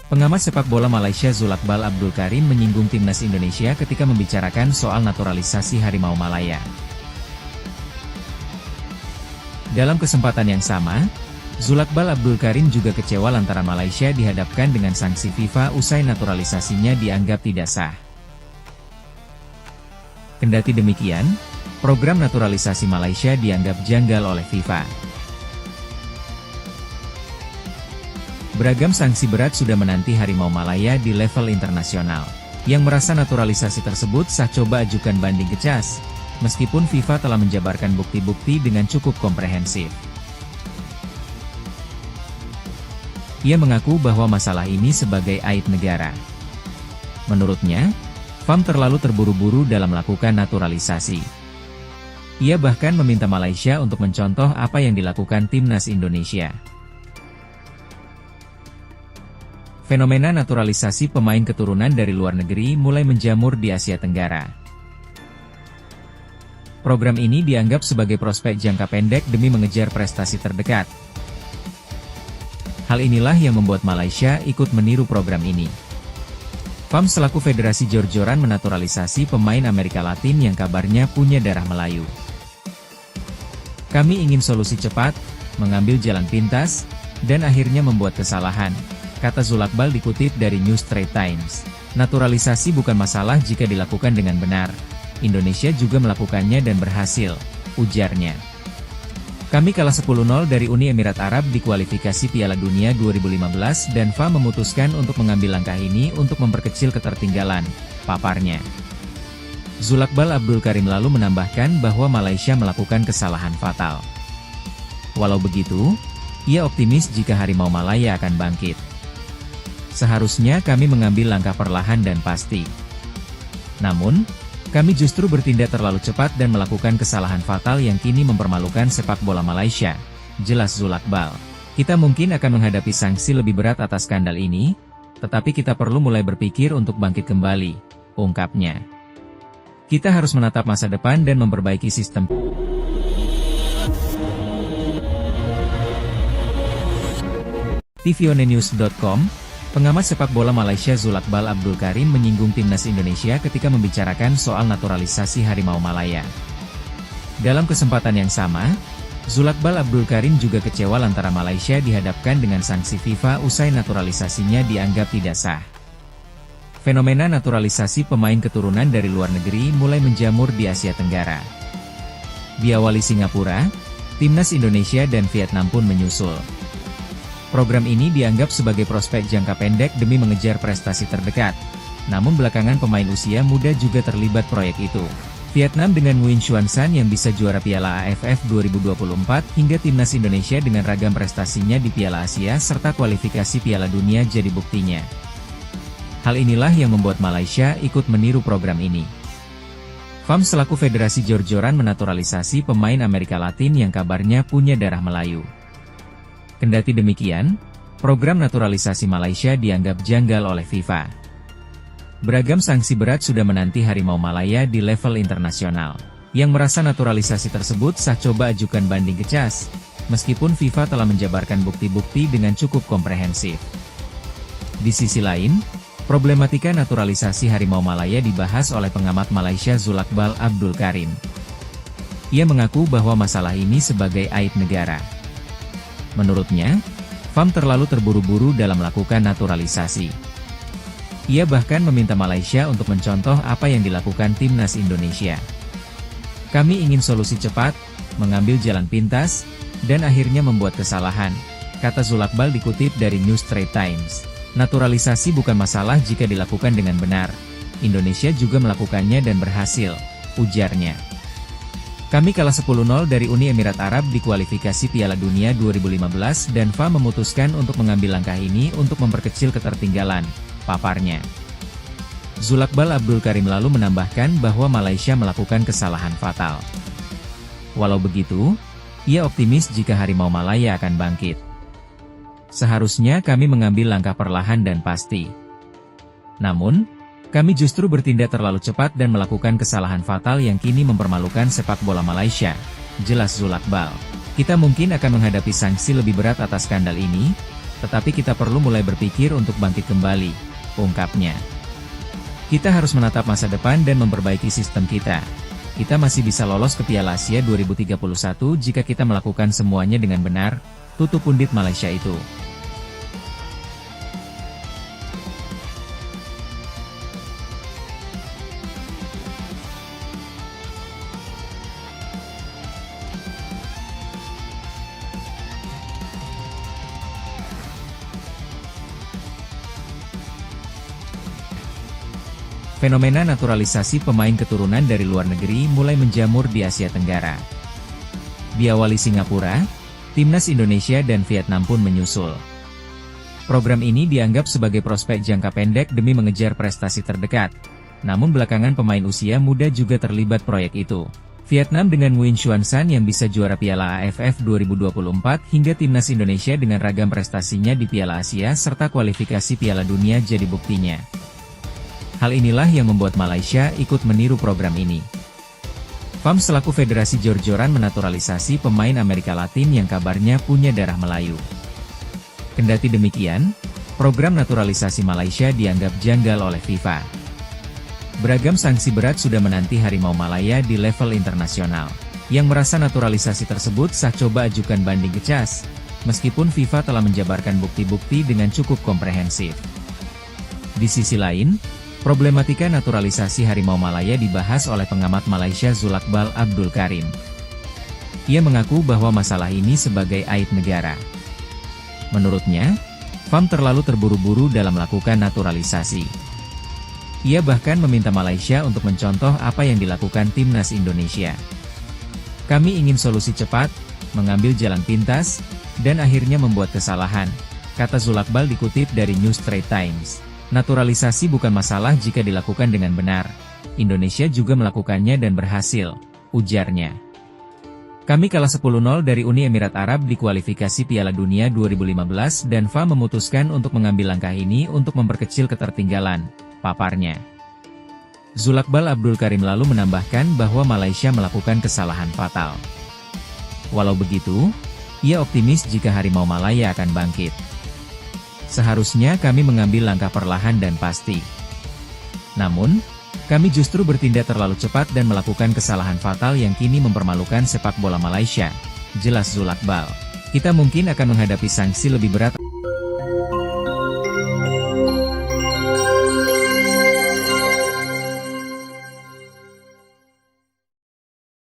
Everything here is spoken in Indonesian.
Pengamat sepak bola Malaysia Zulakbal Abdul Karim menyinggung timnas Indonesia ketika membicarakan soal naturalisasi Harimau Malaya. Dalam kesempatan yang sama, Zulakbal Abdul Karim juga kecewa lantaran Malaysia dihadapkan dengan sanksi FIFA usai naturalisasinya dianggap tidak sah. Kendati demikian, program naturalisasi Malaysia dianggap janggal oleh FIFA. Beragam sanksi berat sudah menanti Harimau Malaya di level internasional. Yang merasa naturalisasi tersebut sah coba ajukan banding ke CAS, meskipun FIFA telah menjabarkan bukti-bukti dengan cukup komprehensif. Ia mengaku bahwa masalah ini sebagai aib negara. Menurutnya, FAM terlalu terburu-buru dalam melakukan naturalisasi. Ia bahkan meminta Malaysia untuk mencontoh apa yang dilakukan timnas Indonesia. Fenomena naturalisasi pemain keturunan dari luar negeri mulai menjamur di Asia Tenggara. Program ini dianggap sebagai prospek jangka pendek demi mengejar prestasi terdekat. Hal inilah yang membuat Malaysia ikut meniru program ini. FAM selaku federasi jor-joran menaturalisasi pemain Amerika Latin yang kabarnya punya darah Melayu. Kami ingin solusi cepat, mengambil jalan pintas, dan akhirnya membuat kesalahan, kata Zulakbal dikutip dari New Straits Times. Naturalisasi bukan masalah jika dilakukan dengan benar. Indonesia juga melakukannya dan berhasil, ujarnya. Kami kalah 10-0 dari Uni Emirat Arab di kualifikasi Piala Dunia 2015 dan FA memutuskan untuk mengambil langkah ini untuk memperkecil ketertinggalan, paparnya. Zulakbal Abdul Karim lalu menambahkan bahwa Malaysia melakukan kesalahan fatal. Walau begitu, ia optimis jika Harimau Malaya akan bangkit. Seharusnya kami mengambil langkah perlahan dan pasti. Namun, kami justru bertindak terlalu cepat dan melakukan kesalahan fatal yang kini mempermalukan sepak bola Malaysia, jelas Zulakbal. Kita mungkin akan menghadapi sanksi lebih berat atas skandal ini, tetapi kita perlu mulai berpikir untuk bangkit kembali, ungkapnya. Kita harus menatap masa depan dan memperbaiki sistem. tvonnews.com, pengamat sepak bola Malaysia Zulakbal Abdul Karim menyinggung timnas Indonesia ketika membicarakan soal naturalisasi Harimau Malaya. Dalam kesempatan yang sama, Zulakbal Abdul Karim juga kecewa lantaran Malaysia dihadapkan dengan sanksi FIFA usai naturalisasinya dianggap tidak sah. Fenomena naturalisasi pemain keturunan dari luar negeri mulai menjamur di Asia Tenggara. Diawali Singapura, timnas Indonesia dan Vietnam pun menyusul. Program ini dianggap sebagai prospek jangka pendek demi mengejar prestasi terdekat. Namun belakangan pemain usia muda juga terlibat proyek itu. Vietnam dengan Nguyen Xuan San yang bisa juara Piala AFF 2024 hingga timnas Indonesia dengan ragam prestasinya di Piala Asia serta kualifikasi Piala Dunia jadi buktinya. Hal inilah yang membuat Malaysia ikut meniru program ini. FAM selaku federasi jor-joran menaturalisasi pemain Amerika Latin yang kabarnya punya darah Melayu. Kendati demikian, program naturalisasi Malaysia dianggap janggal oleh FIFA. Beragam sanksi berat sudah menanti Harimau Malaya di level internasional. Yang merasa naturalisasi tersebut sah coba ajukan banding ke CAS, meskipun FIFA telah menjabarkan bukti-bukti dengan cukup komprehensif. Di sisi lain, problematika naturalisasi Harimau Malaya dibahas oleh pengamat Malaysia Zulakbal Abdul Karim. Ia mengaku bahwa masalah ini sebagai aib negara. Menurutnya, FAM terlalu terburu-buru dalam melakukan naturalisasi. Ia bahkan meminta Malaysia untuk mencontoh apa yang dilakukan timnas Indonesia. Kami ingin solusi cepat, mengambil jalan pintas, dan akhirnya membuat kesalahan, kata Zulakbal dikutip dari New Straits Times. Naturalisasi bukan masalah jika dilakukan dengan benar. Indonesia juga melakukannya dan berhasil, ujarnya. Kami kalah 10-0 dari Uni Emirat Arab di kualifikasi Piala Dunia 2015 dan FA memutuskan untuk mengambil langkah ini untuk memperkecil ketertinggalan, paparnya. Zulakbal Abdul Karim lalu menambahkan bahwa Malaysia melakukan kesalahan fatal. Walau begitu, ia optimis jika Harimau Malaya akan bangkit. Seharusnya kami mengambil langkah perlahan dan pasti. Namun, kami justru bertindak terlalu cepat dan melakukan kesalahan fatal yang kini mempermalukan sepak bola Malaysia, jelas Zulakbal. Kita mungkin akan menghadapi sanksi lebih berat atas skandal ini, Tetapi kita perlu mulai berpikir untuk bangkit kembali, ungkapnya. Kita harus menatap masa depan dan memperbaiki sistem kita. Kita masih bisa lolos ke Piala Asia 2031 jika kita melakukan semuanya dengan benar, tutup pundit Malaysia itu. Fenomena naturalisasi pemain keturunan dari luar negeri mulai menjamur di Asia Tenggara. Diawali Singapura, timnas Indonesia dan Vietnam pun menyusul. Program ini dianggap sebagai prospek jangka pendek demi mengejar prestasi terdekat. Namun belakangan pemain usia muda juga terlibat proyek itu. Vietnam dengan Nguyen Xuan San yang bisa juara Piala AFF 2024 hingga timnas Indonesia dengan ragam prestasinya di Piala Asia serta kualifikasi Piala Dunia jadi buktinya. Hal inilah yang membuat Malaysia ikut meniru program ini. FAM selaku federasi jor-joran menaturalisasi pemain Amerika Latin yang kabarnya punya darah Melayu. Kendati demikian, program naturalisasi Malaysia dianggap janggal oleh FIFA. Beragam sanksi berat sudah menanti Harimau Malaya di level internasional. Yang merasa naturalisasi tersebut sah coba ajukan banding ke CAS, meskipun FIFA telah menjabarkan bukti-bukti dengan cukup komprehensif. Di sisi lain, problematika naturalisasi Harimau Malaya dibahas oleh pengamat Malaysia Zulakbal Abdul Karim. Ia mengaku bahwa masalah ini sebagai aib negara. Menurutnya, FAM terlalu terburu-buru dalam melakukan naturalisasi. Ia bahkan meminta Malaysia untuk mencontoh apa yang dilakukan timnas Indonesia. Kami ingin solusi cepat, mengambil jalan pintas, dan akhirnya membuat kesalahan, kata Zulakbal dikutip dari New Straits Times. Naturalisasi bukan masalah jika dilakukan dengan benar. Indonesia juga melakukannya dan berhasil, ujarnya. Kami kalah 10-0 dari Uni Emirat Arab di kualifikasi Piala Dunia 2015 dan FA memutuskan untuk mengambil langkah ini untuk memperkecil ketertinggalan, paparnya. Zulakbal Abdul Karim lalu menambahkan bahwa Malaysia melakukan kesalahan fatal. Walau begitu, ia optimis jika Harimau Malaya akan bangkit. Seharusnya kami mengambil langkah perlahan dan pasti. Namun, kami justru bertindak terlalu cepat dan melakukan kesalahan fatal yang kini mempermalukan sepak bola Malaysia, jelas Zulakbal. Kita mungkin akan menghadapi sanksi lebih berat.